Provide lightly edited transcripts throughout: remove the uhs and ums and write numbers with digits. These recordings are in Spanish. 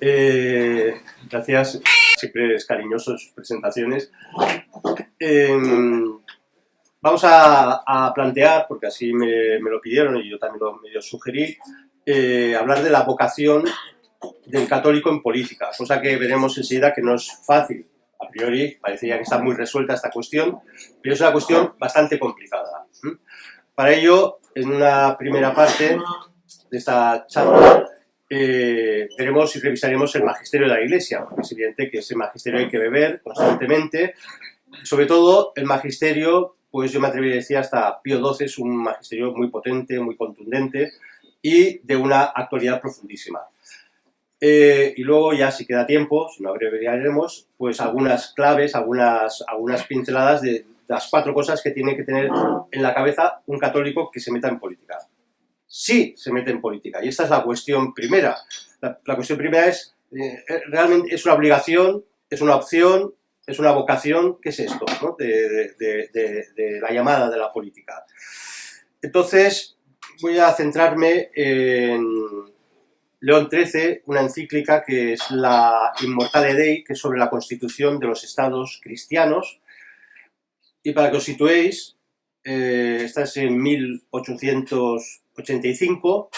Bueno, gracias, siempre es cariñoso en sus presentaciones. Vamos a plantear, porque así me lo pidieron y yo también lo medio sugerí, hablar de la vocación del católico en política, cosa que veremos enseguida que no es fácil. A priori parecía que está muy resuelta esta cuestión, pero es una cuestión bastante complicada. Para ello, en una primera parte de esta charla, veremos y revisaremos el magisterio de la Iglesia, porque es evidente que ese magisterio hay que beber constantemente, sobre todo el magisterio, pues yo me atrevería a decir hasta Pío XII, es un magisterio muy potente, muy contundente y de una actualidad profundísima. Y luego ya si queda tiempo, si no abreviaremos, pues algunas claves, algunas pinceladas de las 4 cosas que tiene que tener en la cabeza un católico que se meta en política. Sí se mete en política, y esta es la cuestión primera. La cuestión primera es, realmente es una obligación, es una opción, es una vocación, ¿qué es esto, ¿no? de la llamada de la política? Entonces, voy a centrarme en León XIII, una encíclica que es la Immortale Dei, que es sobre la constitución de los estados cristianos. Y para que os situéis, esta es en 1885,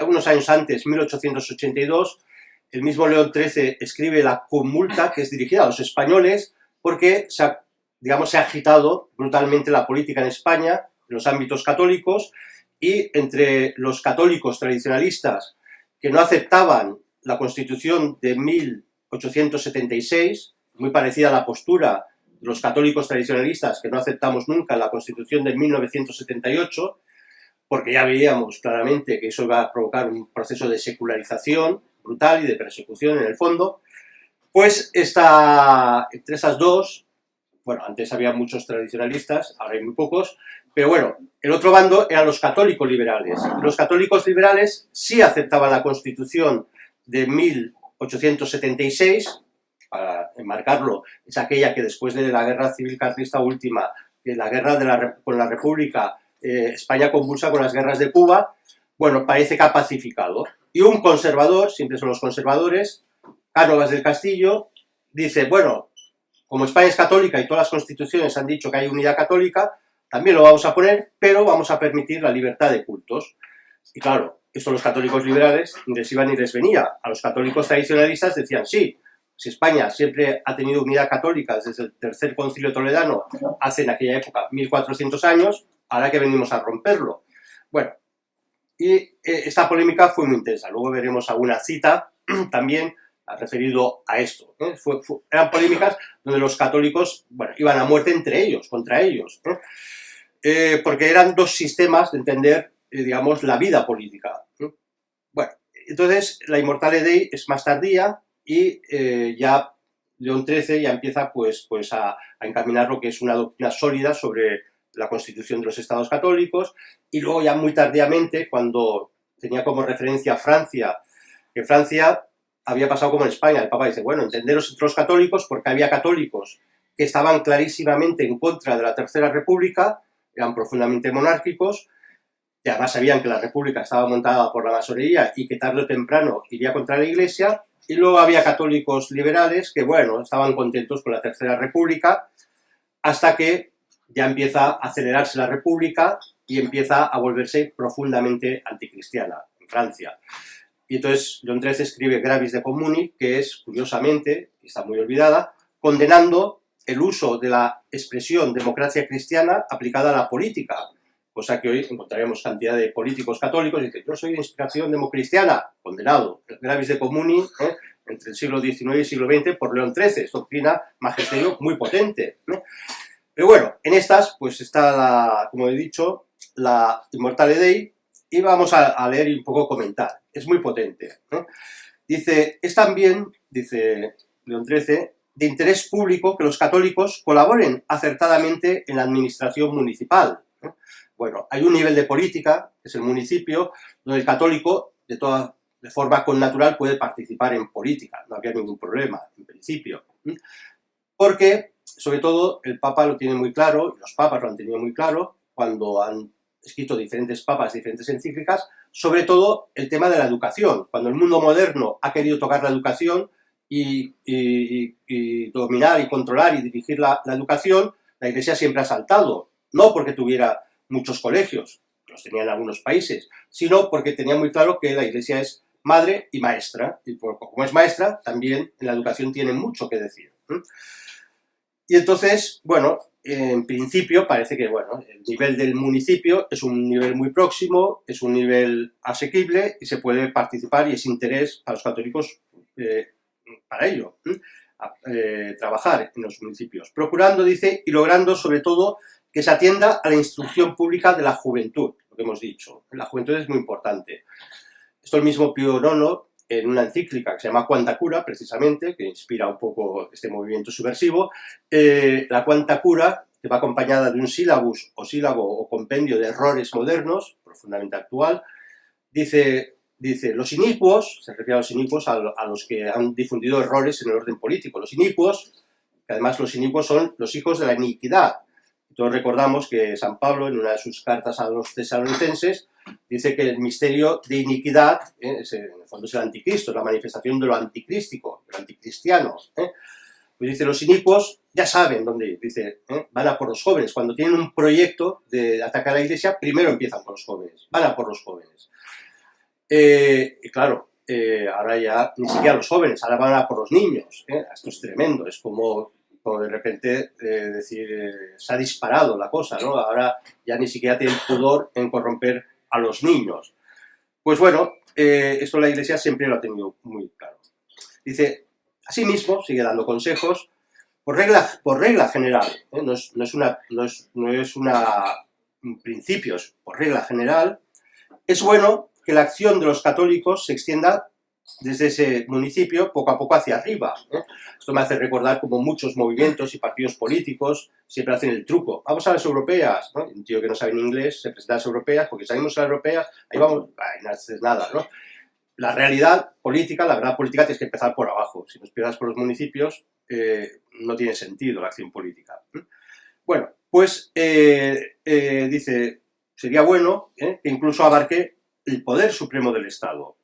unos años antes, 1882, el mismo León XIII escribe la Conmulta, que es dirigida a los españoles, porque se ha agitado brutalmente la política en España, en los ámbitos católicos, y entre los católicos tradicionalistas que no aceptaban la Constitución de 1876, muy parecida a la postura de los católicos tradicionalistas que no aceptamos nunca la Constitución de 1978, porque ya veíamos claramente que eso iba a provocar un proceso de secularización brutal y de persecución en el fondo, pues entre esas dos, bueno, antes había muchos tradicionalistas, ahora hay muy pocos, pero bueno, el otro bando eran los católicos liberales. Los católicos liberales sí aceptaban la Constitución de 1876, para enmarcarlo, es aquella que después de la Guerra Civil Carlista última, de la guerra con la República, España convulsa con las guerras de Cuba, bueno, parece que ha pacificado. Y un conservador, siempre son los conservadores, Cánovas del Castillo, dice, bueno, como España es católica y todas las constituciones han dicho que hay unidad católica, también lo vamos a poner, pero vamos a permitir la libertad de cultos. Y claro, esto los católicos liberales ni les iba ni les venía. A los católicos tradicionalistas decían, sí, si España siempre ha tenido unidad católica desde el Tercer Concilio Toledano, hace en aquella época 1400 años, ahora que venimos a romperlo. Bueno, y esta polémica fue muy intensa. Luego veremos alguna cita también referido a esto. Eran polémicas donde los católicos, bueno, iban a muerte entre ellos, contra ellos, porque eran dos sistemas de entender, digamos, la vida política. Bueno, entonces la Immortale Dei es más tardía y ya León XIII ya empieza pues a encaminar lo que es una doctrina sólida sobre la constitución de los estados católicos, y luego ya muy tardíamente, cuando tenía como referencia a Francia, que Francia había pasado como en España, el Papa dice, bueno, entenderos entre los católicos, porque había católicos que estaban clarísimamente en contra de la Tercera República, eran profundamente monárquicos, y además sabían que la República estaba montada por la masonería y que tarde o temprano iría contra la Iglesia, y luego había católicos liberales que, bueno, estaban contentos con la Tercera República, hasta que ya empieza a acelerarse la República y empieza a volverse profundamente anticristiana en Francia. Y entonces León XIII escribe Gravis de Communi, que es, curiosamente, y está muy olvidada, condenando el uso de la expresión democracia cristiana aplicada a la política, cosa que hoy encontraremos cantidad de políticos católicos y dicen, yo soy de inspiración democristiana, condenado. Gravis de Communi, entre el siglo XIX y el siglo XX, por León XIII, es doctrina magisterio muy potente, ¿no? Pero bueno, en estas, pues está, como he dicho, la Immortale Dei, y vamos a leer y un poco comentar. Es muy potente, ¿no? Dice, es también, dice León XIII, de interés público que los católicos colaboren acertadamente en la administración municipal, ¿no? Bueno, hay un nivel de política, que es el municipio, donde el católico, de forma connatural, puede participar en política. No había ningún problema, en principio. Porque, sobre todo, el Papa lo tiene muy claro, y los papas lo han tenido muy claro, cuando han escrito diferentes papas, diferentes encíclicas, sobre todo el tema de la educación. Cuando el mundo moderno ha querido tocar la educación y dominar y controlar y dirigir la educación, la Iglesia siempre ha saltado, no porque tuviera muchos colegios, los tenía en algunos países, sino porque tenía muy claro que la Iglesia es madre y maestra, y como es maestra, también en la educación tiene mucho que decir. Y entonces, bueno, en principio parece que, bueno, el nivel del municipio es un nivel muy próximo, es un nivel asequible y se puede participar y es interés para los católicos para ello, trabajar en los municipios, procurando, dice, y logrando sobre todo que se atienda a la instrucción pública de la juventud, lo que hemos dicho. La juventud es muy importante. Esto el mismo Pío IX, en una encíclica que se llama Quanta Cura, precisamente, que inspira un poco este movimiento subversivo, la Quanta Cura, que va acompañada de un sílabus o sílabo o compendio de errores modernos, profundamente actual, dice, los inicuos, se refiere a los inicuos, a los que han difundido errores en el orden político. Los inicuos, que además los inicuos son los hijos de la iniquidad. Todos recordamos que San Pablo, en una de sus cartas a los tesalonicenses, dice que el misterio de iniquidad, en el fondo es el anticristo, es la manifestación de lo anticrístico, de lo anticristiano. Pues dice, los inicuos ya saben dónde ir, dice, van a por los jóvenes. Cuando tienen un proyecto de atacar a la Iglesia, primero empiezan por los jóvenes, van a por los jóvenes. Y claro, ahora ya ni siquiera los jóvenes, ahora van a por los niños. Esto es tremendo, es como de repente decir, se ha disparado la cosa, ¿no? Ahora ya ni siquiera tienen pudor en corromper a los niños. Pues bueno, esto la Iglesia siempre lo ha tenido muy claro. Dice, asimismo, sigue dando consejos, por regla general, no es un principio, es por regla general, es bueno que la acción de los católicos se extienda desde ese municipio poco a poco hacia arriba. Esto me hace recordar como muchos movimientos y partidos políticos siempre hacen el truco. Vamos a las europeas, ¿no? Un tío que no sabe en inglés se presenta a las europeas, porque salimos a las europeas, ahí vamos, no haces nada, ¿no? La realidad política, la verdad política tienes que empezar por abajo. Si nos empiezas por los municipios, no tiene sentido la acción política. Bueno, pues dice, sería bueno que incluso abarque el poder supremo del Estado.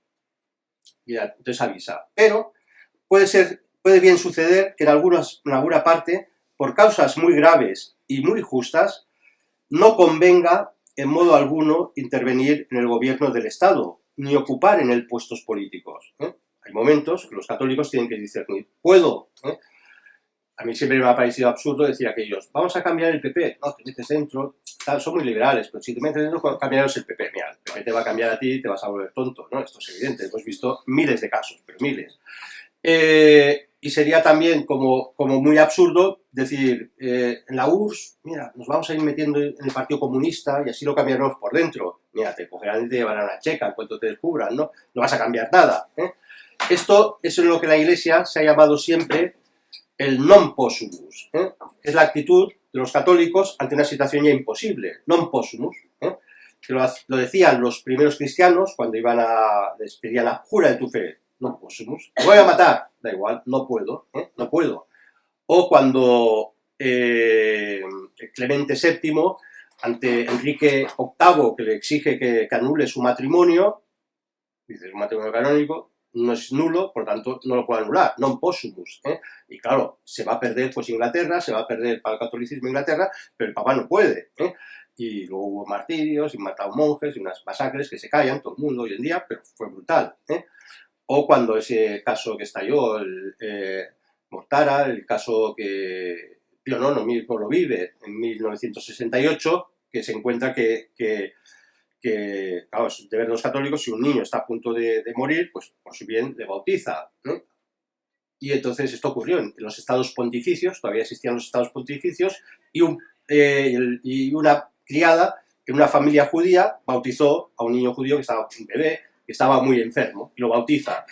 Y entonces avisa. Pero puede bien suceder que en alguna parte, por causas muy graves y muy justas, no convenga en modo alguno intervenir en el gobierno del Estado, ni ocupar en él puestos políticos. Hay momentos que los católicos tienen que discernir. ¿Puedo? A mí siempre me ha parecido absurdo decir a aquellos, vamos a cambiar el PP. No, te metes dentro, son muy liberales, pero si te metes dentro, cambiaros el PP. Mira, el PP te va a cambiar a ti y te vas a volver tonto, ¿no? Esto es evidente, hemos visto miles de casos, pero miles. Y sería también como muy absurdo decir, en la URSS, mira, nos vamos a ir metiendo en el Partido Comunista y así lo cambiaremos por dentro. Mira, te cogerán y te llevarán a la checa en cuanto te descubran, ¿no? No vas a cambiar nada. Esto es lo que la Iglesia se ha llamado siempre el non possumus. Es la actitud de los católicos ante una situación ya imposible. Non possumus. Que lo decían los primeros cristianos cuando les pedían la jura de tu fe. Non possumus. Te voy a matar. Da igual, no puedo. No puedo. O cuando Clemente VII, ante Enrique VIII, que le exige que anule su matrimonio, dice, un matrimonio canónico, no es nulo, por tanto no lo puede anular, non possumus. Y claro, se va a perder pues Inglaterra, se va a perder para el catolicismo Inglaterra, pero el Papa no puede. Y luego hubo martirios y mataron monjes y unas masacres que se callan todo el mundo hoy en día, pero fue brutal. O cuando ese caso que estalló, Mortara, el caso que Pío IX mismo lo vive en 1968, que se encuentra que claro, es deber de los católicos, si un niño está a punto de morir, pues por su bien le bautiza, ¿no? Y entonces esto ocurrió en los estados pontificios, todavía existían los estados pontificios, y una criada en una familia judía bautizó a un niño judío que estaba, un bebé, que estaba muy enfermo, y lo bautiza.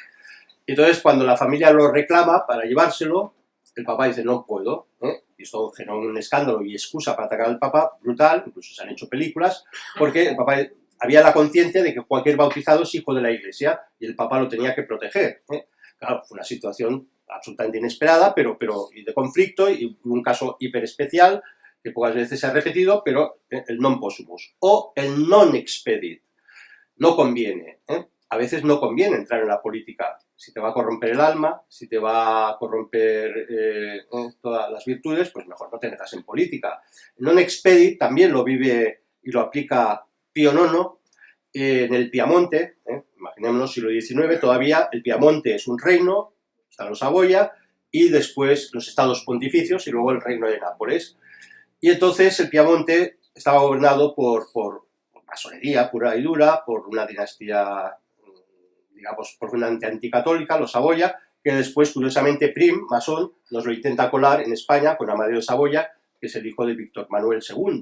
Entonces cuando la familia lo reclama para llevárselo, el papá dice, no puedo, y esto generó un escándalo y excusa para atacar al Papa, brutal, incluso se han hecho películas, porque el Papa había la conciencia de que cualquier bautizado es hijo de la Iglesia y el Papa lo tenía que proteger. Claro, fue una situación absolutamente inesperada, pero y de conflicto, y un caso hiper especial que pocas veces se ha repetido, pero el non possumus o el non expedit. no conviene, ¿eh? A veces no conviene entrar en la política. Si te va a corromper el alma, si te va a corromper todas las virtudes, pues mejor no te metas en política. Non expedit también lo vive y lo aplica Pío IX en el Piamonte, imaginémonos siglo XIX, todavía el Piamonte es un reino, están los Saboya, y después los estados pontificios y luego el reino de Nápoles. Y entonces el Piamonte estaba gobernado por masonería pura y dura, por una dinastía, digamos, profundamente anticatólica, los Saboya, que después, curiosamente, Prim, masón, nos lo intenta colar en España con Amadeo de Saboya, que es el hijo de Víctor Manuel II.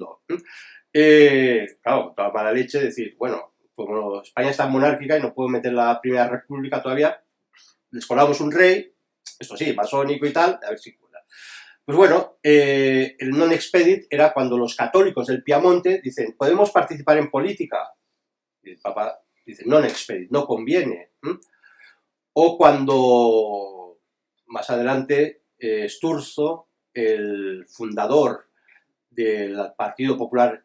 Claro, toda mala leche decir, bueno, como España está monárquica y no puedo meter la Primera República todavía, les colamos un rey, esto sí, masónico y tal, a ver si cuela. Pues bueno, el non expedit era cuando los católicos del Piamonte dicen, ¿podemos participar en política? Y el Papa dice, non expedit, no conviene. O cuando, más adelante, Sturzo, el fundador del Partido Popular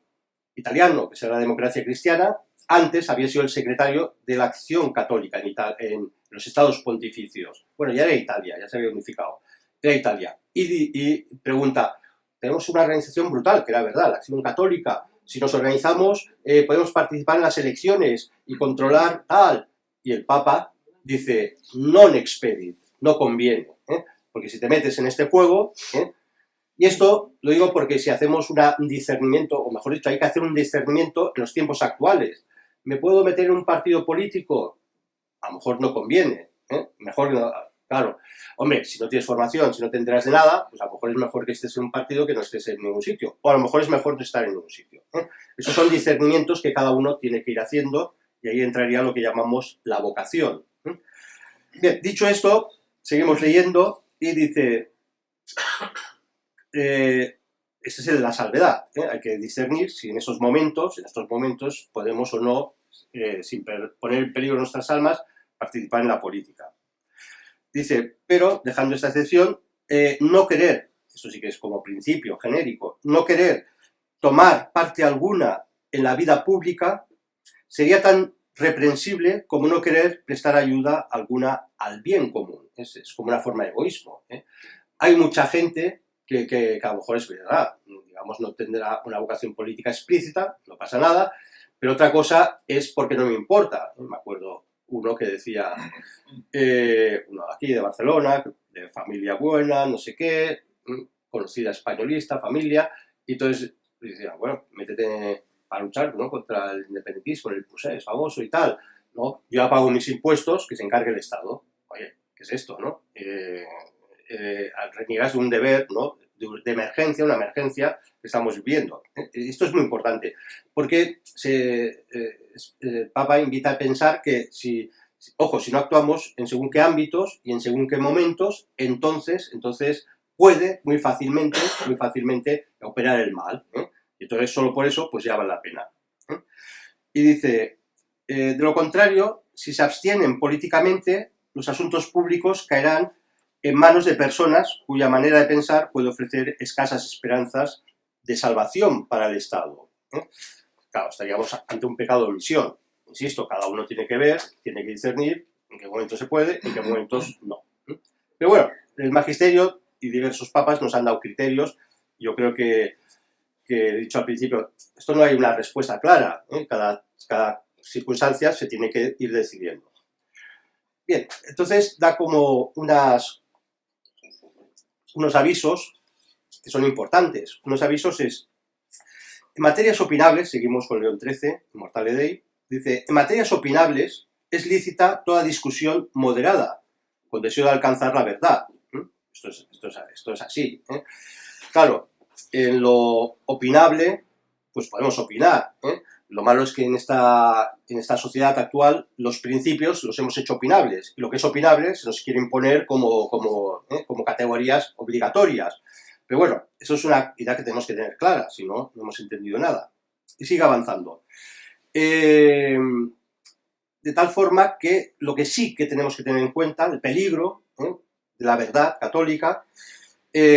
Italiano, que será la Democracia Cristiana, antes había sido el secretario de la Acción Católica en los Estados Pontificios. Bueno, ya era Italia, ya se había unificado. Era Italia. Y pregunta, tenemos una organización brutal, que era verdad, la Acción Católica. Si nos organizamos, podemos participar en las elecciones y controlar tal. Y el Papa dice, non expedit, no conviene. Porque si te metes en este juego... Y esto lo digo porque si hacemos un discernimiento, o mejor dicho, hay que hacer un discernimiento en los tiempos actuales. ¿Me puedo meter en un partido político? A lo mejor no conviene. Mejor no, claro. Hombre, si no tienes formación, si no te enteras de nada, pues a lo mejor es mejor que estés en un partido que no estés en ningún sitio. O a lo mejor es mejor no estar en ningún sitio. Esos son discernimientos que cada uno tiene que ir haciendo y ahí entraría lo que llamamos la vocación. Bien, dicho esto, seguimos leyendo y dice... este es el de la salvedad. Hay que discernir si en estos momentos podemos o no, sin poner en peligro nuestras almas, participar en la política. Dice, pero, dejando esta excepción, no querer, eso sí que es como principio genérico, no querer tomar parte alguna en la vida pública sería tan reprensible como no querer prestar ayuda alguna al bien común. Es como una forma de egoísmo. Hay mucha gente que a lo mejor es verdad, digamos, no tendrá una vocación política explícita, no pasa nada, pero otra cosa es porque no me importa. Me acuerdo uno que decía, uno aquí de Barcelona, de familia buena, no sé qué, conocida españolista, familia, y entonces decía, bueno, métete a luchar, ¿no?, contra el independentismo, el procés famoso y tal, ¿no? Yo ya pago mis impuestos, que se encargue el Estado. Oye, ¿qué es esto, no? Reniegas de un deber, ¿no?, de emergencia, una emergencia que estamos viviendo. Esto es muy importante, porque el Papa invita a pensar que si no actuamos en según qué ámbitos y en según qué momentos, entonces puede muy fácilmente operar el mal. Y entonces solo por eso pues ya vale la pena. Y dice, de lo contrario, si se abstienen políticamente, los asuntos públicos caerán en manos de personas cuya manera de pensar puede ofrecer escasas esperanzas de salvación para el Estado. Claro, estaríamos ante un pecado de omisión. Insisto, cada uno tiene que ver, tiene que discernir en qué momentos se puede, en qué momentos no. Pero bueno, el magisterio y diversos papas nos han dado criterios. Yo creo que he dicho al principio, esto no hay una respuesta clara. Cada circunstancia se tiene que ir decidiendo. Bien, entonces da como unos avisos que son importantes. Unos avisos es, en materias opinables, seguimos con León XIII, Immortale Dei, dice, en materias opinables es lícita toda discusión moderada, con deseo de alcanzar la verdad. Esto es así. Claro, en lo opinable, pues podemos opinar. Lo malo es que en esta sociedad actual los principios los hemos hecho opinables. Y lo que es opinable se nos quiere imponer como categorías obligatorias. Pero bueno, eso es una idea que tenemos que tener clara, si no, no hemos entendido nada. Y sigue avanzando. De tal forma que lo que sí que tenemos que tener en cuenta, el peligro de la verdad católica,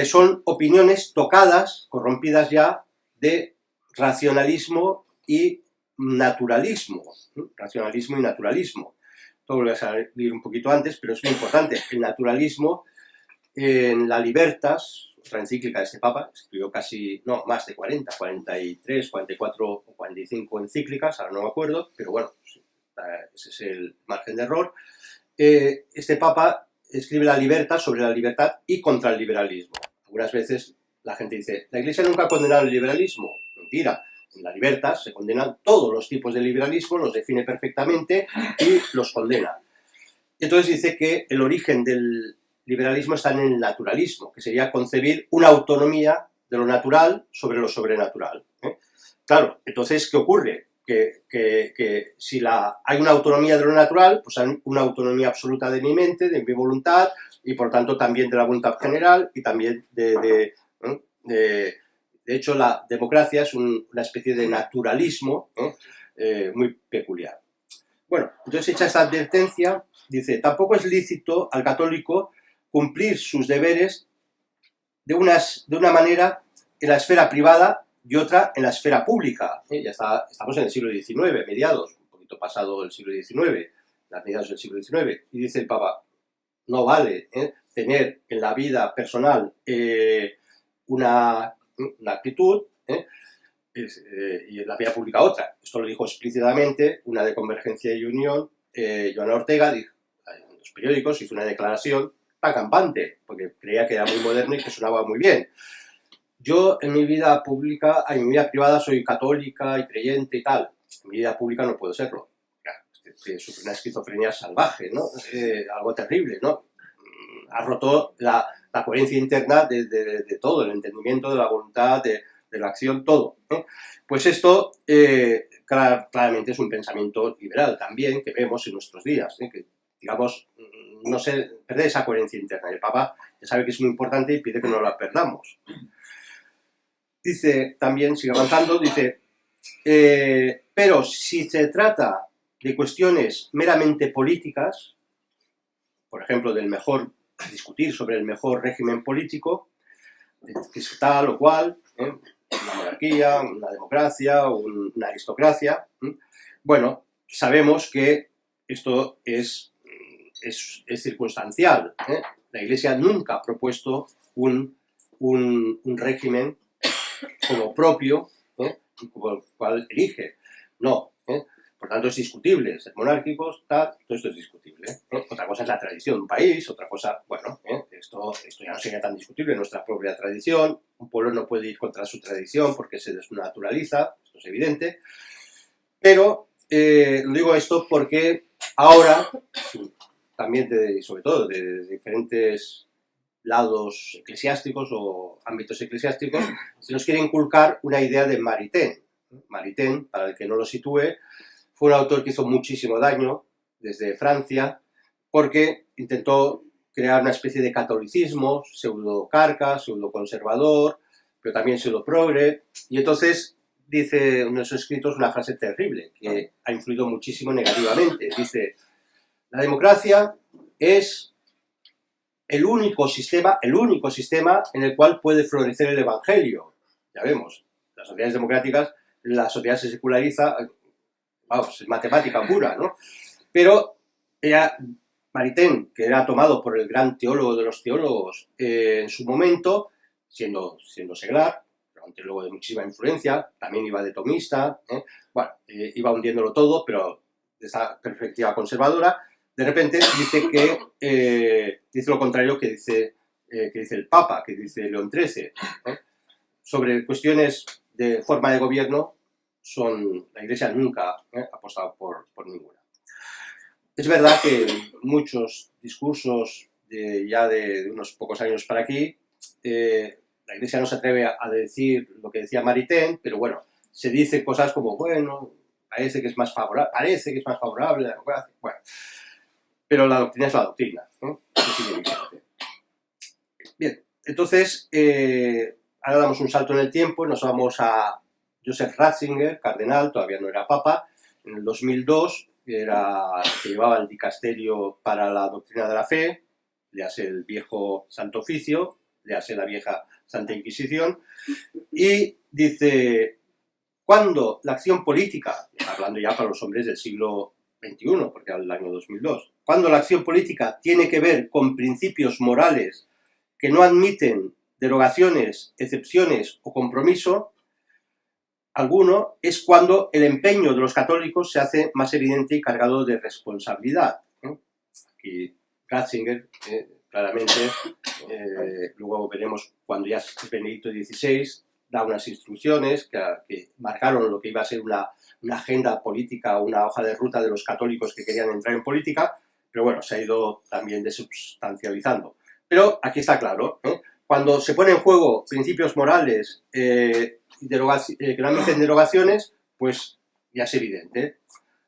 son opiniones tocadas, corrompidas ya, de racionalismo y naturalismo, racionalismo y naturalismo. Todo lo voy a salir un poquito antes, pero es muy importante. El naturalismo, en la Libertas, otra encíclica de este Papa, escribió casi, no, más de 40, 43, 44 o 45 encíclicas, ahora no me acuerdo, pero bueno, ese es el margen de error. Este Papa escribe la Libertas sobre la libertad y contra el liberalismo. Algunas veces la gente dice, la Iglesia nunca ha condenado el liberalismo. Mentira. En la Libertas se condenan todos los tipos de liberalismo, los define perfectamente y los condena. Entonces dice que el origen del liberalismo está en el naturalismo, que sería concebir una autonomía de lo natural sobre lo sobrenatural. Claro, entonces, ¿qué ocurre? Que si hay una autonomía de lo natural, pues hay una autonomía absoluta de mi mente, de mi voluntad, y por tanto también de la voluntad general, y también de hecho, la democracia es una especie de naturalismo muy peculiar. Bueno, entonces hecha esta advertencia, dice, tampoco es lícito al católico cumplir sus deberes de una manera en la esfera privada y otra en la esfera pública. Ya estamos en el siglo XIX, mediados, un poquito pasado el siglo XIX, las mediados del siglo XIX, y dice el Papa, no vale tener en la vida personal una actitud y en la vida pública otra. Esto lo dijo explícitamente una de Convergencia y Unión, Joana Ortega, dijo, en los periódicos hizo una declaración tan campante, porque creía que era muy moderno y que sonaba muy bien. Yo en mi vida pública, en mi vida privada soy católica y creyente y tal. En mi vida pública no puedo serlo. Sufre una esquizofrenia salvaje, ¿no? Algo terrible, ¿no? Ha roto la coherencia interna de todo, el entendimiento de la voluntad, de la acción, todo. Pues esto claramente es un pensamiento liberal también que vemos en nuestros días, que digamos, no sé, perder esa coherencia interna. El Papa ya sabe que es muy importante y pide que no la perdamos. Dice, también sigue avanzando, dice, pero si se trata de cuestiones meramente políticas, por ejemplo, discutir sobre el mejor régimen político, que es tal o cual, una monarquía, una democracia, una aristocracia. Bueno, sabemos que esto es circunstancial. La Iglesia nunca ha propuesto un régimen como propio, como el cual elige. No. Por tanto, es discutible. Ser monárquicos, tal, todo esto es discutible. Otra cosa es la tradición de un país, otra cosa, bueno, esto ya no sería tan discutible, nuestra propia tradición. Un pueblo no puede ir contra su tradición porque se desnaturaliza, esto es evidente. Pero lo digo esto porque ahora, también sobre todo de diferentes lados eclesiásticos o ámbitos eclesiásticos, se nos quiere inculcar una idea de Maritain. Maritain, para el que no lo sitúe, fue un autor que hizo muchísimo daño desde Francia porque intentó crear una especie de catolicismo pseudo-carca, pseudo-conservador, pero también pseudo-progre, y entonces dice en uno de sus escritos una frase terrible que ha influido muchísimo negativamente. Dice, la democracia es el único sistema en el cual puede florecer el evangelio. Ya vemos, las sociedades democráticas, la sociedad se seculariza, vamos, es matemática pura, ¿no? Pero Maritain, que era tomado por el gran teólogo de los teólogos en su momento, siendo seglar, pero un teólogo de muchísima influencia, también iba de tomista, bueno, iba hundiéndolo todo, pero de esa perspectiva conservadora, de repente dice lo contrario que dice el Papa, que dice León XIII, sobre cuestiones de forma de gobierno. La Iglesia nunca ha apostado por ninguna. Es verdad que en muchos discursos ya de unos pocos años para aquí, la Iglesia no se atreve a decir lo que decía Maritain, pero bueno, se dice cosas como, bueno, parece que es más favorable la democracia, bueno, pero la doctrina es la doctrina, ¿no? Bien, entonces, ahora damos un salto en el tiempo y nos vamos a Joseph Ratzinger, cardenal, todavía no era papa, en el 2002, que llevaba el dicasterio para la doctrina de la fe, le hace el viejo Santo Oficio, le hace la vieja Santa Inquisición, y dice, cuando la acción política, hablando ya para los hombres del siglo XXI, porque al año 2002, cuando la acción política tiene que ver con principios morales que no admiten derogaciones, excepciones o compromiso alguno, es cuando el empeño de los católicos se hace más evidente y cargado de responsabilidad. Aquí Ratzinger, claramente, luego veremos cuando ya es Benedicto XVI, da unas instrucciones que marcaron lo que iba a ser una agenda política, una hoja de ruta de los católicos que querían entrar en política, pero bueno, se ha ido también desubstancializando. Pero aquí está claro, cuando se pone en juego principios morales que no admiten derogaciones, pues ya es evidente.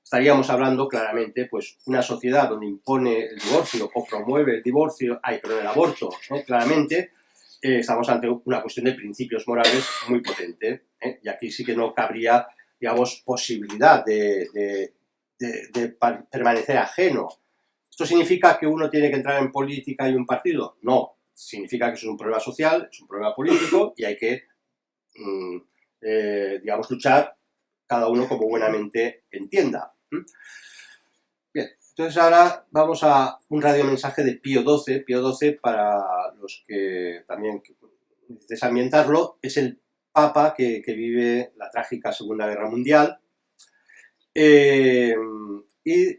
Estaríamos hablando claramente, pues, una sociedad donde impone el divorcio o promueve el divorcio, el aborto, claramente, estamos ante una cuestión de principios morales muy potente, y aquí sí que no cabría, digamos, posibilidad de permanecer ajeno. ¿Esto significa que uno tiene que entrar en política y un partido? No, significa que eso es un problema social, es un problema político y hay que, digamos, luchar cada uno como buenamente entienda. Bien, entonces ahora vamos a un radiomensaje de Pío XII. Pío XII, para los que también necesites ambientarlo, es el Papa que vive la trágica Segunda Guerra Mundial y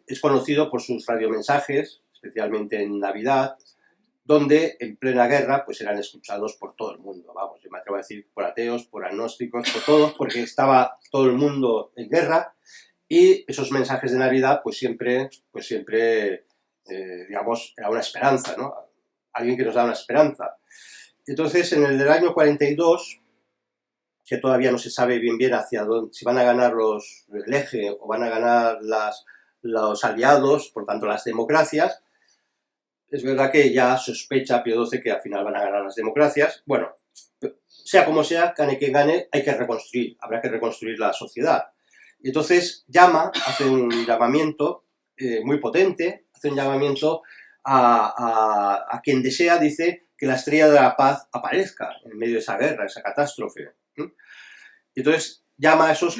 es conocido por sus radiomensajes, especialmente en Navidad, donde en plena guerra pues eran escuchados por todo el mundo, vamos, yo me atrevo a decir por ateos, por agnósticos, por todos, porque estaba todo el mundo en guerra. Y esos mensajes de Navidad, pues siempre digamos, era una esperanza, ¿no? Alguien que nos da una esperanza. Entonces, en el del año 42, que todavía no se sabe bien hacia dónde, si van a ganar el eje o van a ganar los aliados, por tanto las democracias, es verdad que ya sospecha Pío XII que al final van a ganar las democracias. Bueno, sea como sea, gane quien gane, hay que reconstruir, habrá que reconstruir la sociedad. Y entonces hace un llamamiento muy potente, hace un llamamiento a quien desea, dice, que la estrella de la paz aparezca en medio de esa guerra, esa catástrofe. Y entonces llama a esos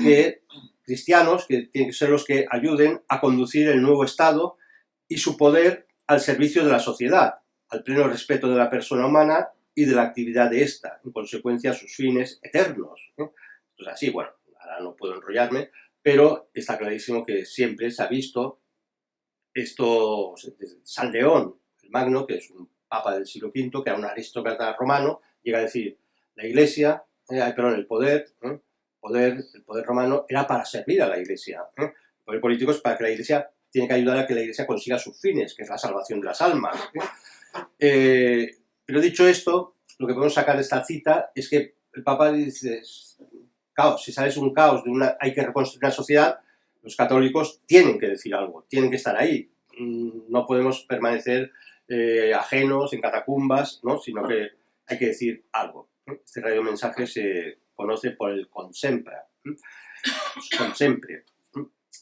cristianos, que tienen que ser los que ayuden a conducir el nuevo Estado y su poder al servicio de la sociedad, al pleno respeto de la persona humana y de la actividad de ésta, en consecuencia sus fines eternos. Entonces así, bueno, ahora no puedo enrollarme, pero está clarísimo que siempre se ha visto esto desde San León, el Magno, que es un papa del siglo V, que era un aristócrata romano, llega a decir, la Iglesia, el poder romano era para servir a la Iglesia. El poder político es para que la Iglesia, tiene que ayudar a que la Iglesia consiga sus fines, que es la salvación de las almas. Pero dicho esto, lo que podemos sacar de esta cita es que el Papa dice, caos, si sabes un caos, hay que reconstruir una sociedad, los católicos tienen que decir algo, tienen que estar ahí. No podemos permanecer ajenos, en catacumbas, ¿no? Sino que hay que decir algo. Este radiomensaje se conoce por el consempra. Consempre.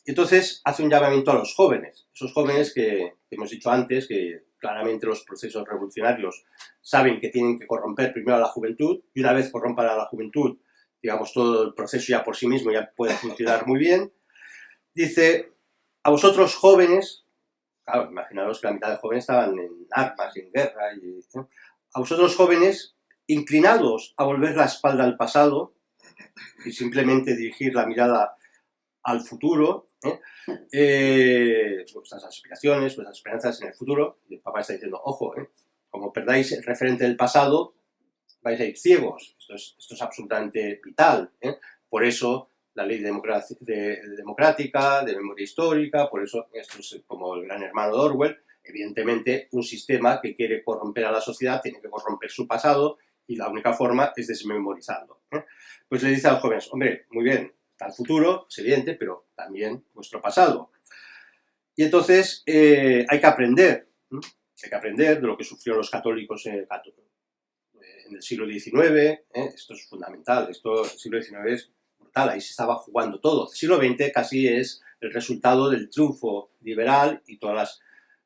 Entonces hace un llamamiento a los jóvenes, esos jóvenes que hemos dicho antes, que claramente los procesos revolucionarios saben que tienen que corromper primero a la juventud, y una vez corrompan a la juventud, digamos, todo el proceso ya por sí mismo ya puede funcionar muy bien. Dice, a vosotros jóvenes, claro, imaginaros que la mitad de jóvenes estaban en armas y en guerra, a vosotros jóvenes, inclinados a volver la espalda al pasado y simplemente dirigir la mirada al futuro, vuestras aspiraciones, vuestras esperanzas en el futuro, y el Papa está diciendo, ojo, como perdáis el referente del pasado, vais a ir ciegos. Esto es absolutamente vital. Por eso la ley democrática, de memoria histórica, por eso esto es como el gran hermano de Orwell. Evidentemente, un sistema que quiere corromper a la sociedad tiene que corromper su pasado y la única forma es desmemorizarlo. Pues le dice a los jóvenes, hombre, muy bien, está el futuro, es evidente, pero también vuestro pasado. Y entonces hay que aprender de lo que sufrieron los católicos en el siglo XIX, esto es fundamental, el siglo XIX es brutal, ahí se estaba jugando todo. El siglo XX casi es el resultado del triunfo liberal y todas las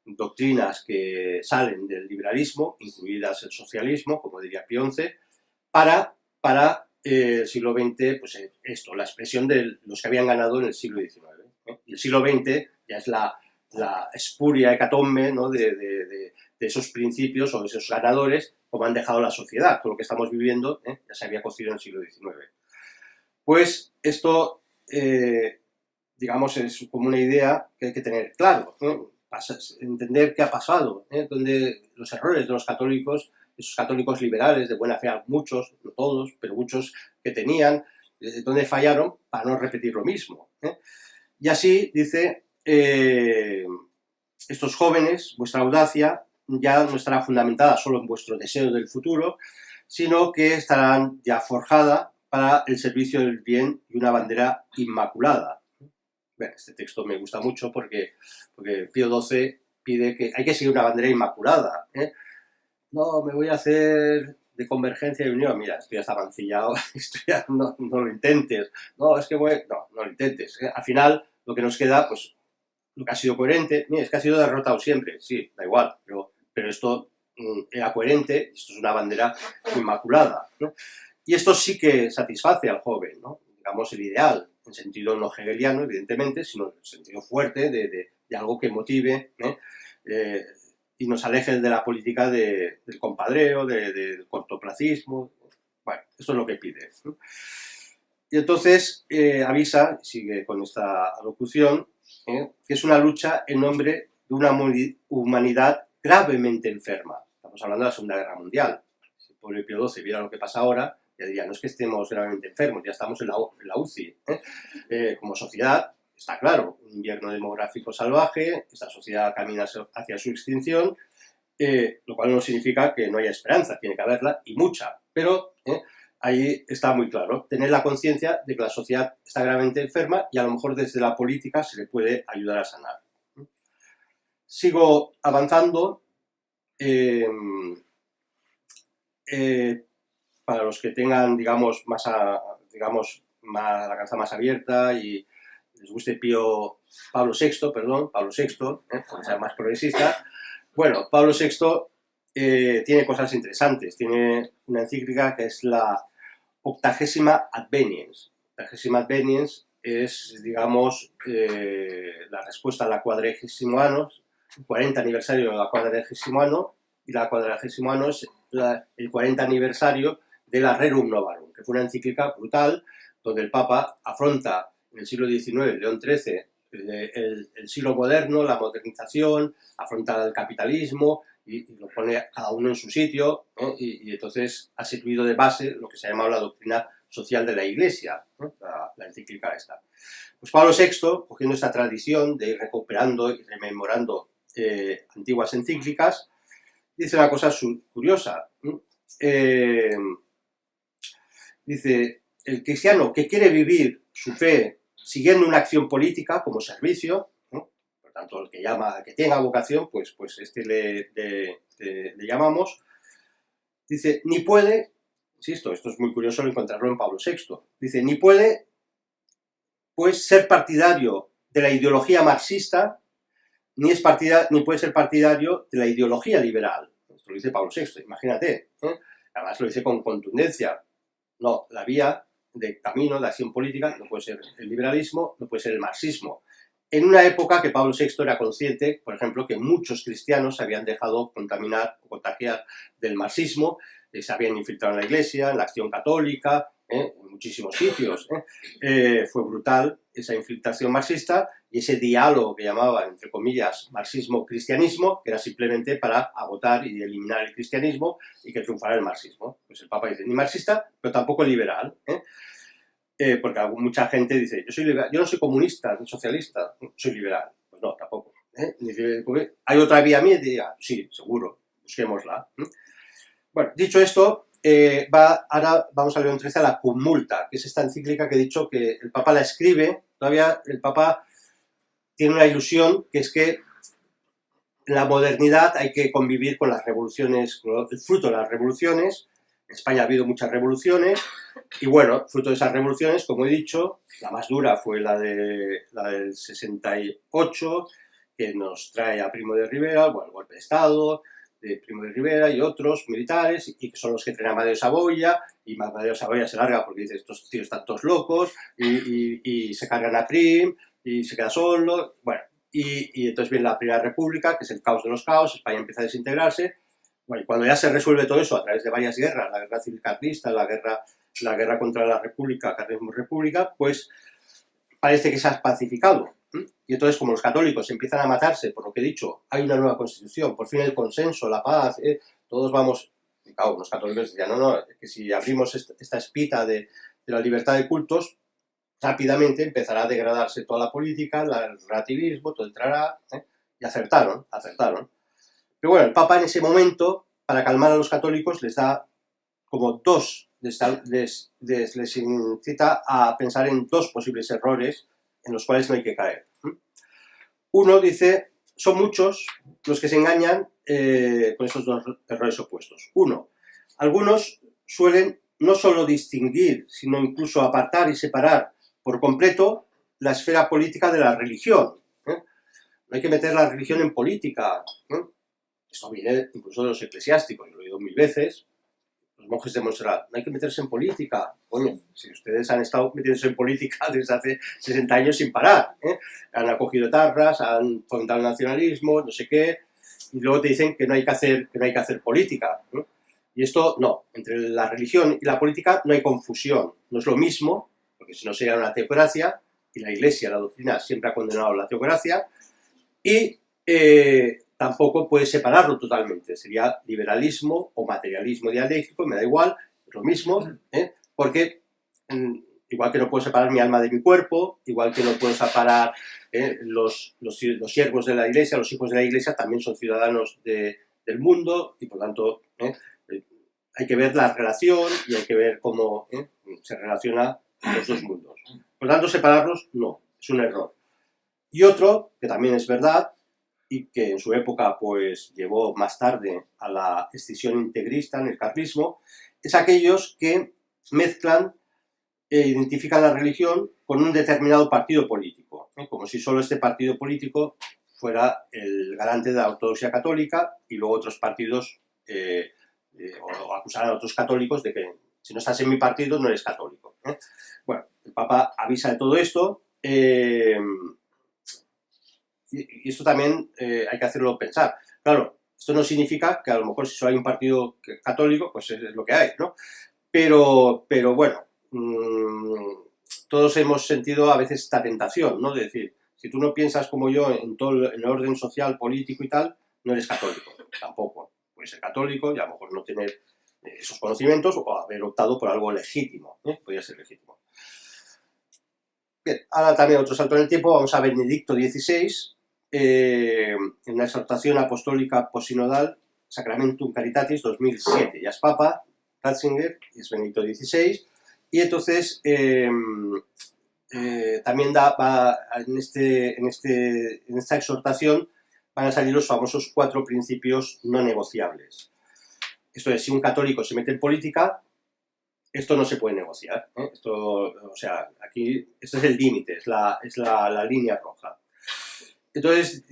doctrinas que salen del liberalismo, incluidas el socialismo, como diría Pío XI, para el siglo XX, pues esto, la expresión de los que habían ganado en el siglo XIX. Y el siglo XX ya es la espuria hecatombe, ¿no?, de esos principios o de esos ganadores, como han dejado la sociedad. Todo lo que estamos viviendo ya se había cocido en el siglo XIX. Pues esto, digamos, es como una idea que hay que tener claro, ¿no? Entender qué ha pasado, donde los errores de los católicos, esos católicos liberales de buena fe, muchos, no todos, pero muchos que tenían, donde fallaron para no repetir lo mismo. Y así dice, estos jóvenes, vuestra audacia ya no estará fundamentada solo en vuestro deseo del futuro, sino que estarán ya forjada para el servicio del bien y una bandera inmaculada. Bueno, este texto me gusta mucho porque Pío XII pide que hay que seguir una bandera inmaculada. No, me voy a hacer de convergencia y unión. Mira, esto ya está mancillado, esto ya no lo intentes. No, es que no lo intentes. Al final, lo que nos queda, pues, lo que ha sido coherente, mira, es que ha sido derrotado siempre, sí, da igual, pero esto era coherente, esto es una bandera inmaculada, ¿no? Y esto sí que satisface al joven, ¿no? Digamos, el ideal, en sentido no hegeliano, evidentemente, sino en sentido fuerte de algo que motive, y nos aleje de la política del compadreo, del cortoplacismo. Bueno, esto es lo que pide, ¿no? Y entonces avisa, sigue con esta alocución, que es una lucha en nombre de una humanidad gravemente enferma. Estamos hablando de la Segunda Guerra Mundial. Si el pobre Pío XII viera lo que pasa ahora, ya diría, no es que estemos gravemente enfermos, ya estamos en la UCI. Como sociedad, está claro, un invierno demográfico salvaje, esta sociedad camina hacia su extinción, lo cual no significa que no haya esperanza, tiene que haberla, y mucha, pero ahí está muy claro, tener la conciencia de que la sociedad está gravemente enferma y a lo mejor desde la política se le puede ayudar a sanar. Sigo avanzando. Para los que tengan, digamos, la cabeza más abierta y les guste Pablo VI, porque sea más progresista. Bueno, Pablo VI tiene cosas interesantes. Tiene una encíclica que es la 80ª Adveniens. 80ª Adveniens es, digamos, la respuesta a la 40º anno, 40 aniversario de la 40º anno, y la 40º anno es el 40 aniversario de la Rerum Novarum, que fue una encíclica brutal, donde el Papa afronta en el siglo XIX, León XIII, el siglo moderno, la modernización, afronta el capitalismo y lo pone cada uno en su sitio, y entonces ha servido de base lo que se ha llamado la doctrina social de la Iglesia, la encíclica esta. Pues Pablo VI, cogiendo esta tradición de ir recuperando y rememorando antiguas encíclicas, dice una cosa curiosa. Dice, el cristiano que quiere vivir su fe siguiendo una acción política como servicio, por tanto, el que tenga vocación, pues le llamamos, dice, ni puede, insisto, esto es muy curioso encontrarlo en Pablo VI, dice, ni puede, pues, ser partidario de la ideología marxista, ni puede ser partidario de la ideología liberal. Esto lo dice Pablo VI, imagínate. Además lo dice con contundencia. No, la vía de camino, de acción política, no puede ser el liberalismo, no puede ser el marxismo. En una época que Pablo VI era consciente, por ejemplo, que muchos cristianos se habían dejado contaminar o contagiar del marxismo, se habían infiltrado en la Iglesia, en la Acción Católica, en muchísimos sitios. Fue brutal esa infiltración marxista y ese diálogo que llamaba, entre comillas, marxismo-cristianismo, que era simplemente para agotar y eliminar el cristianismo y que triunfara el marxismo. Pues el Papa dice, ni marxista, pero tampoco liberal. Porque mucha gente dice, yo no soy comunista ni socialista, soy liberal. Pues no, tampoco. ¿Hay otra vía media? Sí, seguro, busquémosla. Bueno, dicho esto, ahora vamos a León XIII, a la Cum Multa, que es esta encíclica que he dicho que el Papa la escribe. Todavía el Papa tiene una ilusión, que es que en la modernidad hay que convivir con las revoluciones, con el fruto de las revoluciones. En España ha habido muchas revoluciones y, bueno, fruto de esas revoluciones, como he dicho, la más dura fue la del 68, que nos trae a Primo de Rivera, bueno, el golpe de Estado, de Primo de Rivera y otros militares, y que son los que entrenan a Amadeo Saboya, y Amadeo Saboya se larga porque dice, estos tíos están todos locos, y se cargan a Prim, y se queda solo, bueno, y entonces viene la Primera República, que es el caos de los caos, España empieza a desintegrarse, bueno, y cuando ya se resuelve todo eso a través de varias guerras, la guerra civil carlista, la guerra contra la República, Carlismo-República, pues parece que se ha pacificado. Y entonces, como los católicos empiezan a matarse, por lo que he dicho, hay una nueva constitución, por fin el consenso, la paz, todos vamos... Y claro, los católicos decían, no, que si abrimos esta espita de la libertad de cultos, rápidamente empezará a degradarse toda la política, el relativismo, todo entrará, y acertaron. Pero bueno, el Papa en ese momento, para calmar a los católicos, les da como les incita a pensar en dos posibles errores en los cuales no hay que caer. Uno dice, son muchos los que se engañan con estos dos errores opuestos. Uno, algunos suelen no solo distinguir, sino incluso apartar y separar por completo la esfera política de la religión. No hay que meter la religión en política. Esto viene incluso de los eclesiásticos, lo he oído mil veces. Los monjes de Montserrat, no hay que meterse en política. Coño, si ustedes han estado metiéndose en política desde hace 60 años sin parar, han acogido tarras, han fomentado el nacionalismo, no sé qué, y luego te dicen que no hay que hacer política. Y esto no, entre la religión y la política no hay confusión, no es lo mismo, porque si no sería una teocracia, y la Iglesia, la doctrina, siempre ha condenado la teocracia, y tampoco puede separarlo totalmente, sería liberalismo o materialismo dialéctico, me da igual, es lo mismo, porque igual que no puedo separar mi alma de mi cuerpo, igual que no puedo separar los siervos de la Iglesia, los hijos de la Iglesia también son ciudadanos del mundo, y por tanto hay que ver la relación y hay que ver cómo se relaciona los dos mundos. Por tanto, separarlos no, es un error. Y otro, que también es verdad, y que en su época pues llevó más tarde a la escisión integrista en el carlismo, es aquellos que mezclan e identifican la religión con un determinado partido político, como si solo este partido político fuera el garante de la ortodoxia católica y luego otros partidos o acusaran a otros católicos de que si no estás en mi partido no eres católico. Bueno, el Papa avisa de todo esto. Y esto también hay que hacerlo pensar. Claro, esto no significa que a lo mejor si solo hay un partido católico, pues es lo que hay, ¿no? Pero bueno, todos hemos sentido a veces esta tentación, ¿no? De decir, si tú no piensas como yo en todo el orden social, político y tal, no eres católico, tampoco. Puedes ser católico y a lo mejor no tener esos conocimientos o haber optado por algo legítimo, podría ser legítimo. Bien, ahora también otro salto en el tiempo, vamos a Benedicto XVI, en una exhortación apostólica posinodal, Sacramentum Caritatis 2007, ya es Papa, Ratzinger, y es Benedicto XVI, y entonces también en esta exhortación van a salir los famosos 4 principios no negociables. Esto es, si un católico se mete en política, esto no se puede negociar. Esto, o sea, aquí, esto es el límite, es la línea roja. Entonces,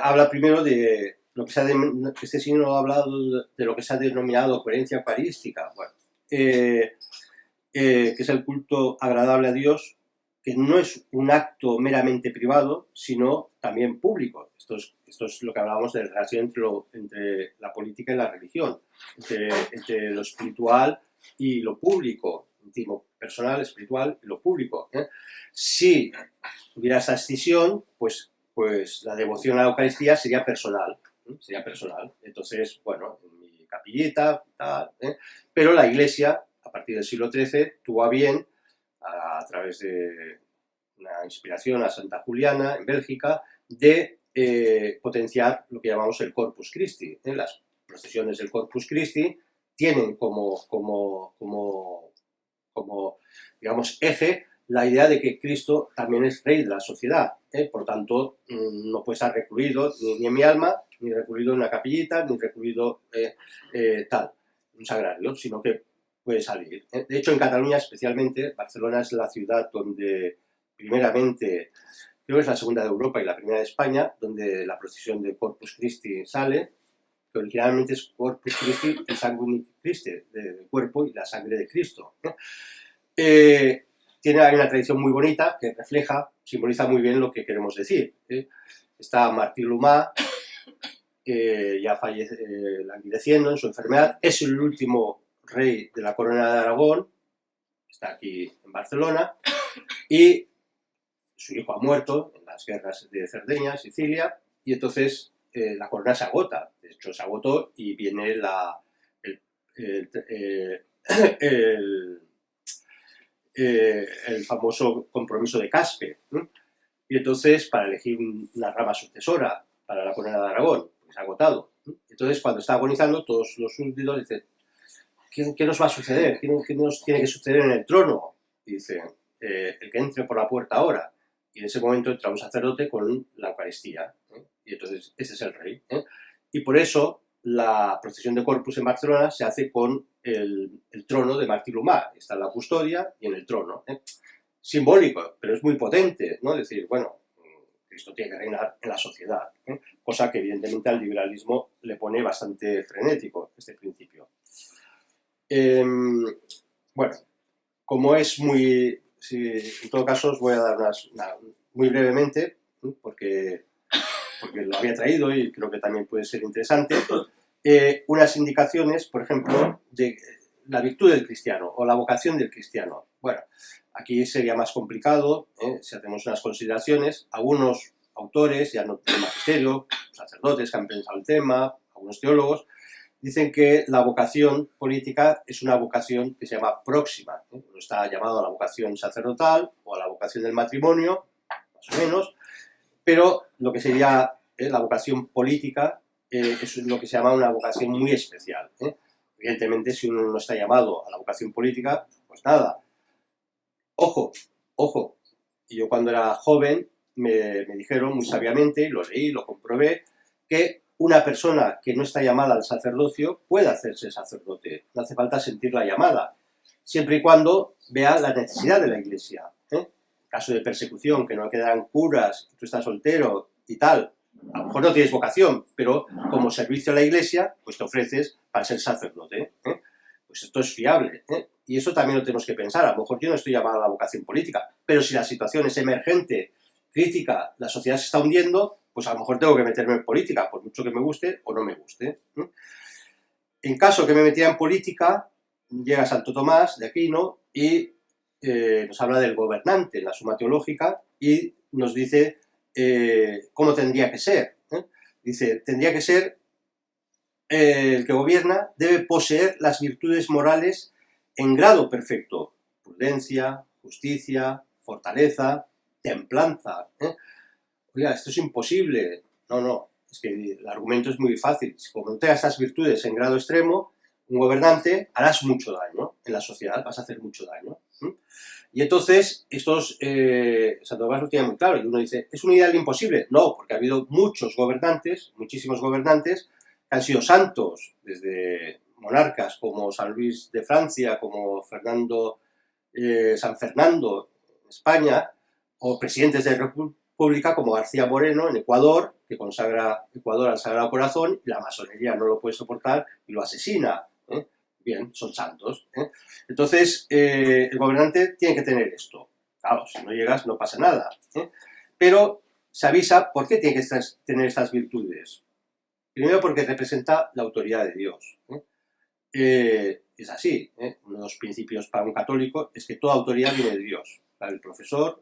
habla primero de lo que este signo ha hablado de lo que se ha denominado coherencia eucarística, bueno, que es el culto agradable a Dios, que no es un acto meramente privado, sino también público. Esto es lo que hablábamos de la relación entre la política y la religión, entre lo espiritual y lo público, íntimo, personal, espiritual y lo público. Si hubiera esa escisión, pues la devoción a la Eucaristía sería personal. Entonces, bueno, en mi capillita, tal, pero la Iglesia, a partir del siglo XIII, tuvo a bien, a través de una inspiración a Santa Juliana, en Bélgica, de potenciar lo que llamamos el Corpus Christi. Las procesiones del Corpus Christi tienen como digamos, eje la idea de que Cristo también es rey de la sociedad. Por tanto, no puede estar recluido ni en mi alma, ni recluido en una capillita, ni recluido un sagrario, sino que puede salir. De hecho, en Cataluña especialmente, Barcelona es la ciudad donde primeramente, creo que es la segunda de Europa y la primera de España, donde la procesión de Corpus Christi sale, que originalmente es Corpus Christi, el Sanguinis Christi, del cuerpo y la sangre de Cristo. Hay una tradición muy bonita que simboliza muy bien lo que queremos decir. Está Martí Lumá, ya fallece, languideciendo en su enfermedad, es el último rey de la corona de Aragón, está aquí en Barcelona, y su hijo ha muerto en las guerras de Cerdeña, Sicilia, y entonces la corona se agota. De hecho, se agotó y viene el famoso compromiso de Caspe. Y entonces, para elegir una rama sucesora para la corona de Aragón, pues se ha agotado. Entonces, cuando está agonizando, todos los súbditos dicen: ¿qué nos va a suceder? ¿Qué nos tiene que suceder en el trono? Y dicen: el que entre por la puerta ahora. Y en ese momento entra un sacerdote con la Eucaristía. Y entonces ese es el rey. Y por eso la procesión de Corpus en Barcelona se hace con el trono de Martí Lumá. Está en la custodia y en el trono. Simbólico, pero es muy potente, ¿no? Es decir, bueno, Cristo tiene que reinar en la sociedad. Cosa que evidentemente al liberalismo le pone bastante frenético, este principio. Bueno, como es muy... en todo caso os voy a dar muy brevemente, porque lo había traído y creo que también puede ser interesante, unas indicaciones, por ejemplo, de la virtud del cristiano o la vocación del cristiano. Bueno, aquí sería más complicado, si hacemos unas consideraciones. Algunos autores, ya no del magisterio, sacerdotes que han pensado el tema, algunos teólogos, dicen que la vocación política es una vocación que se llama próxima. No está llamado a la vocación sacerdotal o a la vocación del matrimonio, más o menos, pero lo que sería la vocación política es lo que se llama una vocación muy especial. Evidentemente, si uno no está llamado a la vocación política, pues nada. Ojo, y yo cuando era joven me dijeron muy sabiamente, y lo leí, lo comprobé, que una persona que no está llamada al sacerdocio puede hacerse sacerdote, no hace falta sentir la llamada, siempre y cuando vea la necesidad de la Iglesia. En caso de persecución, que no quedan curas, tú estás soltero y tal, a lo mejor no tienes vocación, pero como servicio a la Iglesia, pues te ofreces para ser sacerdote. Pues esto es fiable. Y eso también lo tenemos que pensar. A lo mejor yo no estoy llamado a la vocación política, pero si la situación es emergente, crítica, la sociedad se está hundiendo, pues a lo mejor tengo que meterme en política, por mucho que me guste o no me guste. En caso que me metiera en política, llega Santo Tomás de Aquino y nos habla del gobernante en la Suma Teológica y nos dice cómo tendría que ser. Dice, tendría que ser el que gobierna debe poseer las virtudes morales en grado perfecto: prudencia, justicia, fortaleza, templanza. Oiga, esto es imposible. No, es que el argumento es muy fácil. Si como no tengas estas virtudes en grado extremo, un gobernante harás mucho daño en la sociedad, vas a hacer mucho daño. Y entonces, Santo Tomás lo tiene muy claro, y uno dice, ¿es un ideal imposible? No, porque ha habido muchos gobernantes, muchísimos gobernantes, que han sido santos, desde monarcas como San Luis de Francia, como San Fernando en España, o presidentes de República como García Moreno en Ecuador, que consagra Ecuador al Sagrado Corazón, y la masonería no lo puede soportar y lo asesina. Bien, son santos. Entonces, el gobernante tiene que tener esto. Claro, si no llegas no pasa nada. Pero se avisa por qué tiene que tener estas virtudes. Primero porque representa la autoridad de Dios. Es así. Uno de los principios para un católico es que toda autoridad viene de Dios. La del profesor,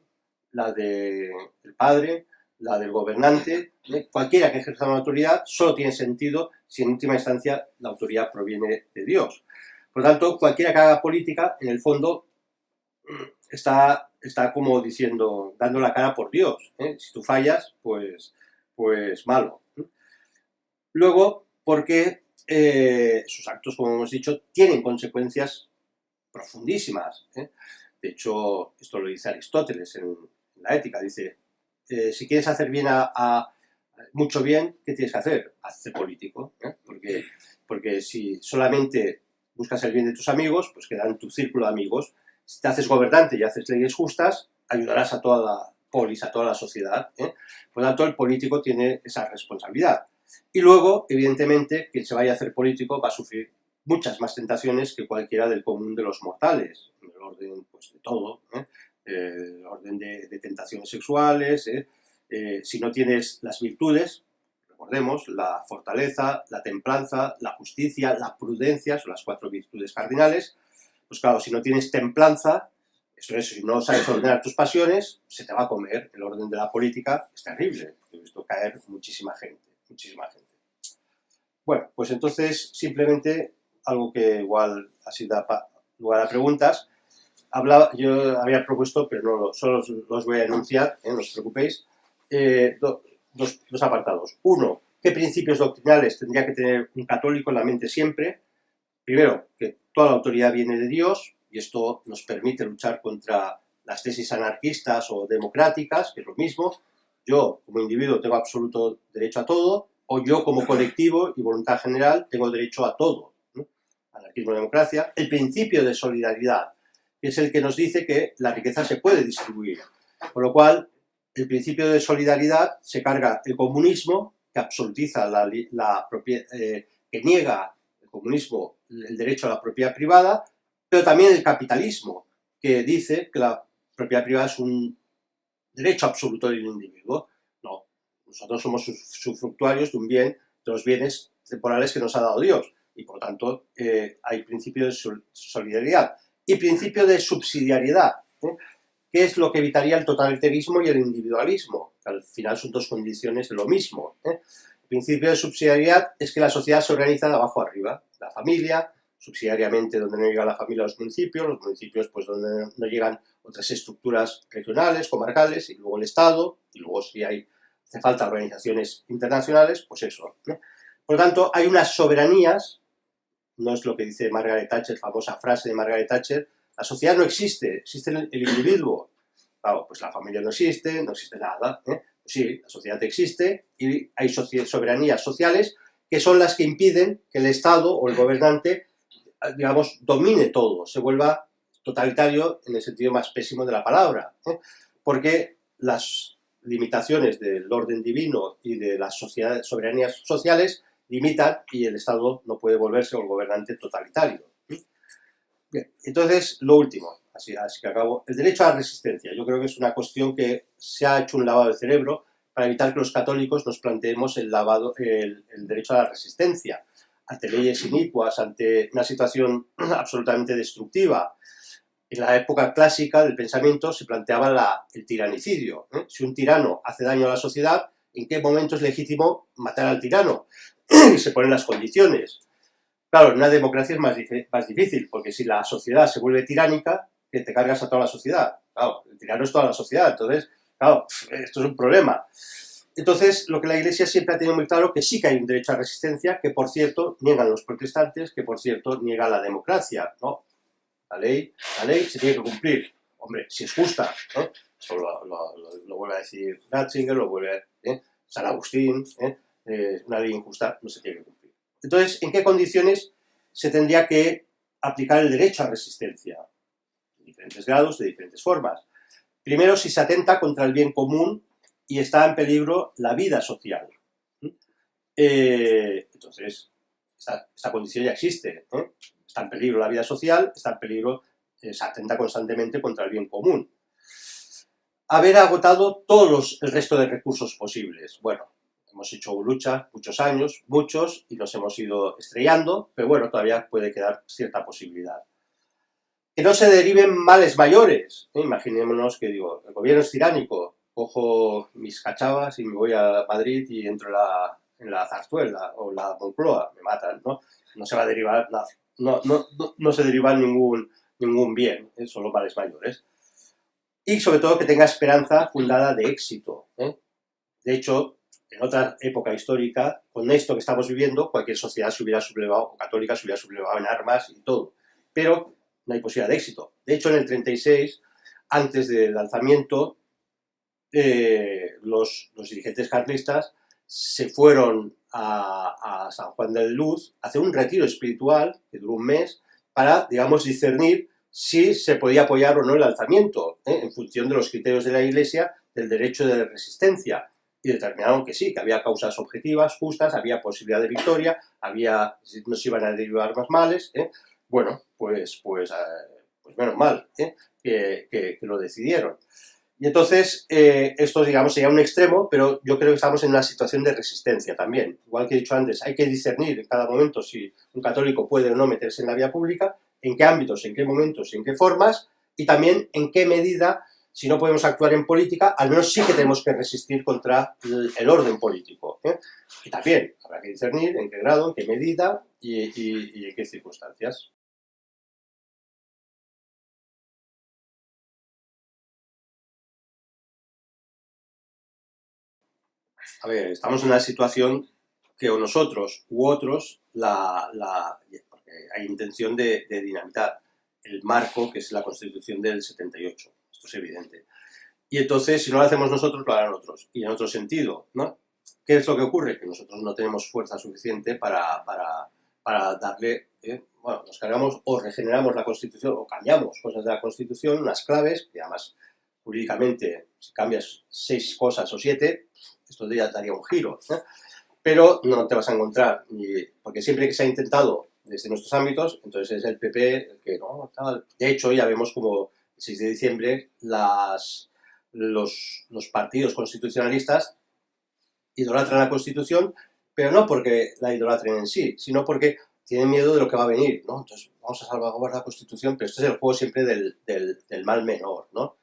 la del padre, la del gobernante. Cualquiera que ejerza una autoridad solo tiene sentido si en última instancia la autoridad proviene de Dios. Por lo tanto, cualquiera que haga política, en el fondo, está como diciendo, dando la cara por Dios. Si tú fallas, pues malo. Luego, porque sus actos, como hemos dicho, tienen consecuencias profundísimas. De hecho, esto lo dice Aristóteles en la Ética. Dice, si quieres hacer bien mucho bien, ¿qué tienes que hacer? Hazte político. Porque si solamente buscas el bien de tus amigos, pues queda en tu círculo de amigos. Si te haces gobernante y haces leyes justas, ayudarás a toda la polis, a toda la sociedad. Por lo tanto, el político tiene esa responsabilidad. Y luego, evidentemente, quien se vaya a hacer político va a sufrir muchas más tentaciones que cualquiera del común de los mortales, en el orden pues, de todo, el orden de tentaciones sexuales, si no tienes las virtudes, recordemos, la fortaleza, la templanza, la justicia, la prudencia, son las 4 virtudes cardinales, pues claro, si no tienes templanza, eso es, si no sabes ordenar tus pasiones, se te va a comer. El orden de la política es terrible, he visto caer muchísima gente, muchísima gente. Bueno, pues entonces, simplemente, algo que igual así da lugar a preguntas, yo había propuesto, pero no solo los voy a enunciar, no os preocupéis, dos apartados. Uno, ¿qué principios doctrinales tendría que tener un católico en la mente siempre? Primero, que toda la autoridad viene de Dios, y esto nos permite luchar contra las tesis anarquistas o democráticas, que es lo mismo. Yo, como individuo, tengo absoluto derecho a todo, o yo, como colectivo y voluntad general, tengo derecho a todo, ¿no? Anarquismo y democracia. El principio de solidaridad, que es el que nos dice que la riqueza se puede distribuir. Con lo cual, el principio de solidaridad se carga el comunismo, que absolutiza que niega el comunismo el derecho a la propiedad privada, pero también el capitalismo, que dice que la propiedad privada es un derecho absoluto del individuo. No, nosotros somos usufructuarios de un bien, de los bienes temporales que nos ha dado Dios, y por lo tanto hay principio de solidaridad y principio de subsidiariedad, que es lo que evitaría el totalitarismo y el individualismo, que al final son 2 condiciones de lo mismo. El principio de subsidiariedad es que la sociedad se organiza de abajo arriba, la familia, subsidiariamente donde no llega la familia, los municipios pues donde no llegan otras estructuras regionales, comarcales, y luego el Estado, y luego si hace falta organizaciones internacionales, pues eso, ¿no? Por lo tanto, hay unas soberanías, no es lo que dice Margaret Thatcher, famosa frase de Margaret Thatcher, la sociedad no existe, existe el individuo. Claro, pues la familia no existe nada, Pues sí, la sociedad existe y hay soberanías sociales que son las que impiden que el Estado o el gobernante, digamos, domine todo, se vuelva totalitario en el sentido más pésimo de la palabra, porque las limitaciones del orden divino y de las soberanías sociales limitan y el Estado no puede volverse un gobernante totalitario. Bien, entonces, lo último, así que acabo, el derecho a la resistencia. Yo creo que es una cuestión que se ha hecho un lavado de cerebro para evitar que los católicos nos planteemos el derecho a la resistencia ante leyes inicuas, ante una situación absolutamente destructiva. En la época clásica del pensamiento se planteaba el tiranicidio. Si un tirano hace daño a la sociedad, ¿en qué momento es legítimo matar al tirano? Y se ponen las condiciones. Claro, en una democracia es más difícil, porque si la sociedad se vuelve tiránica, que te cargas a toda la sociedad. Claro, el tirano es toda la sociedad, entonces, claro, esto es un problema. Entonces, lo que la Iglesia siempre ha tenido muy claro, que sí que hay un derecho a resistencia, que por cierto niegan los protestantes, que por cierto niega la democracia, ¿no? La ley se tiene que cumplir. Hombre, si es justa, ¿no? Eso lo vuelve a decir Ratzinger, lo vuelve San Agustín, una ley injusta no se tiene que cumplir. Entonces, ¿en qué condiciones se tendría que aplicar el derecho a resistencia? En diferentes grados, de diferentes formas. Primero, si se atenta contra el bien común y está en peligro la vida social. Entonces, esta condición ya existe. Está en peligro la vida social, está en peligro, se atenta constantemente contra el bien común. Haber agotado el resto de recursos posibles. Bueno, hemos hecho lucha muchos años, y nos hemos ido estrellando, pero bueno, todavía puede quedar cierta posibilidad. Que no se deriven males mayores. Imaginémonos que digo, el gobierno es tiránico, cojo mis cachavas y me voy a Madrid y entro en la Zarzuela o la Moncloa, me matan, ¿no? No se va a derivar nada. No se deriva ningún bien, solo males mayores. Y sobre todo que tenga esperanza fundada de éxito. De hecho, en otra época histórica, con esto que estamos viviendo, cualquier sociedad se hubiera sublevado, o católica se hubiera sublevado en armas y todo. Pero no hay posibilidad de éxito. De hecho, en el 36, antes del alzamiento, los dirigentes carlistas se fueron a San Juan de Luz a hacer un retiro espiritual que duró un mes para, digamos, discernir si se podía apoyar o no el alzamiento, en función de los criterios de la Iglesia del derecho de resistencia. y determinaron que sí, que había causas objetivas, justas, había posibilidad de victoria, no se iban a derivar más males. Bueno, pues menos mal que lo decidieron. Y entonces, esto, digamos, sería un extremo, pero yo creo que estamos en una situación de resistencia también. Igual que he dicho antes, hay que discernir en cada momento si un católico puede o no meterse en la vía pública, en qué ámbitos, en qué momentos, en qué formas, y también en qué medida, si no podemos actuar en política, al menos sí que tenemos que resistir contra el orden político. Y también habrá que discernir en qué grado, en qué medida y en qué circunstancias. A ver, estamos en una situación que o nosotros u otros porque hay intención de dinamitar el marco que es la Constitución del 78. Esto es evidente. Y entonces, si no lo hacemos nosotros, lo harán otros. Y en otro sentido, ¿no? ¿Qué es lo que ocurre? Que nosotros no tenemos fuerza suficiente para darle, bueno, nos cargamos o regeneramos la Constitución o cambiamos cosas de la Constitución, unas claves, que además jurídicamente, si cambias 6 cosas o 7, esto ya daría un giro. Pero no te vas a encontrar, porque siempre que se ha intentado desde nuestros ámbitos, entonces es el PP el que no, tal. De hecho, ya vemos como el 6 de diciembre los partidos constitucionalistas idolatran la Constitución, pero no porque la idolatren en sí, sino porque tienen miedo de lo que va a venir, ¿no? Entonces, vamos a salvaguardar la Constitución, pero esto es el juego siempre del mal menor, ¿no?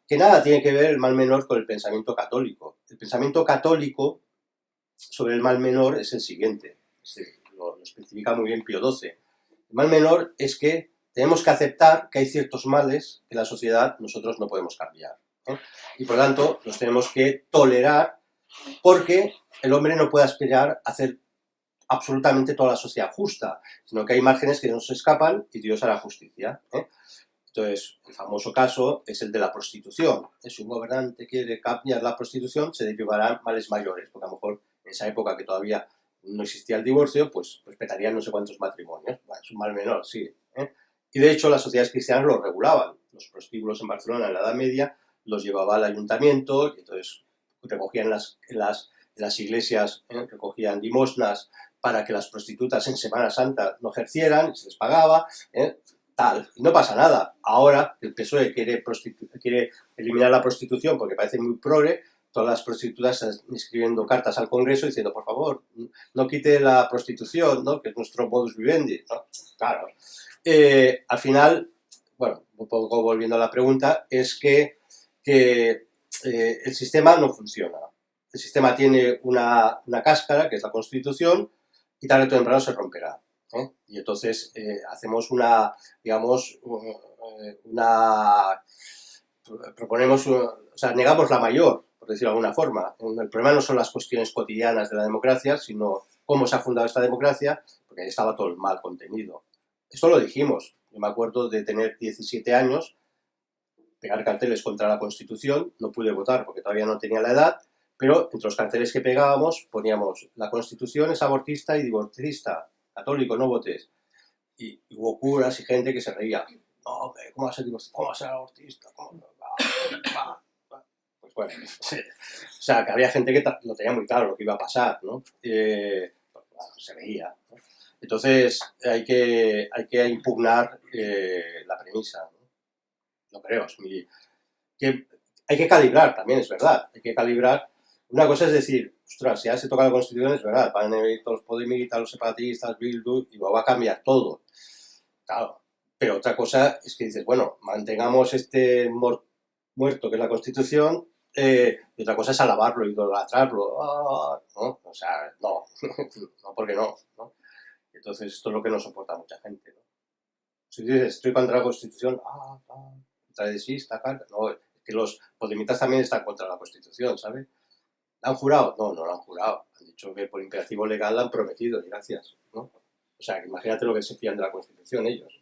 Que nada tiene que ver el mal menor con el pensamiento católico. El pensamiento católico sobre el mal menor es el siguiente, lo especifica muy bien Pío XII. El mal menor es que tenemos que aceptar que hay ciertos males que la sociedad nosotros no podemos cambiar. Y por lo tanto, los tenemos que tolerar porque el hombre no puede aspirar a hacer absolutamente toda la sociedad justa, sino que hay márgenes que no se escapan y Dios hará justicia. Entonces, el famoso caso es el de la prostitución. Si un gobernante quiere cambiar la prostitución, se derivarán males mayores, porque a lo mejor en esa época que todavía no existía el divorcio, pues respetarían no sé cuántos matrimonios. Bueno, es un mal menor, sí. Y de hecho, las sociedades cristianas lo regulaban. Los prostíbulos en Barcelona en la Edad Media los llevaba al ayuntamiento y entonces recogían en las iglesias, recogían limosnas para que las prostitutas en Semana Santa no ejercieran, se les pagaba, tal, y no pasa nada. Ahora el PSOE quiere eliminar la prostitución porque parece muy progre, todas las prostitutas están escribiendo cartas al Congreso diciendo, por favor, no quite la prostitución, ¿no? Que es nuestro modus vivendi, ¿no? Claro. Al final, bueno, un poco volviendo a la pregunta, es que el sistema no funciona. El sistema tiene una cáscara, que es la Constitución, y tarde o temprano se romperá. Y entonces hacemos proponemos, o sea, negamos la mayor, por decirlo de alguna forma. El problema no son las cuestiones cotidianas de la democracia, sino cómo se ha fundado esta democracia, porque ahí estaba todo el mal contenido. Esto lo dijimos. Yo me acuerdo de tener 17 años, pegar carteles contra la Constitución, no pude votar porque todavía no tenía la edad, pero entre los carteles que pegábamos poníamos la Constitución es abortista y divorcista, católico, no votes. Y hubo curas y gente que se reía. No, ¿cómo va a ser divorcista? ¿Cómo va a ser abortista? Pues bueno, o sea, que había gente que lo tenía muy claro lo que iba a pasar, ¿no? Pues, bueno, se veía, ¿no? Entonces hay que impugnar la premisa, ¿no? No creo, que hay que calibrar también, es verdad, hay que calibrar. Una cosa es decir, ostras, si ya se toca la Constitución, es verdad, van a venir todos los podemitas, los separatistas, Bildu, y va a cambiar todo. Claro, pero otra cosa es que dices, bueno, mantengamos este muerto que es la Constitución, y otra cosa es alabarlo, idolatrarlo, ¿no? O sea, no, no, porque no, ¿no? Entonces esto es lo que no soporta mucha gente, ¿no? Si dices, estoy contra la Constitución, tradicionista, no, es que los podemitas también están contra la Constitución, ¿sabes? ¿La han jurado? No, no la han jurado. Han dicho que por imperativo legal la han prometido, y gracias, ¿no? O sea, imagínate lo que se fían de la Constitución ellos.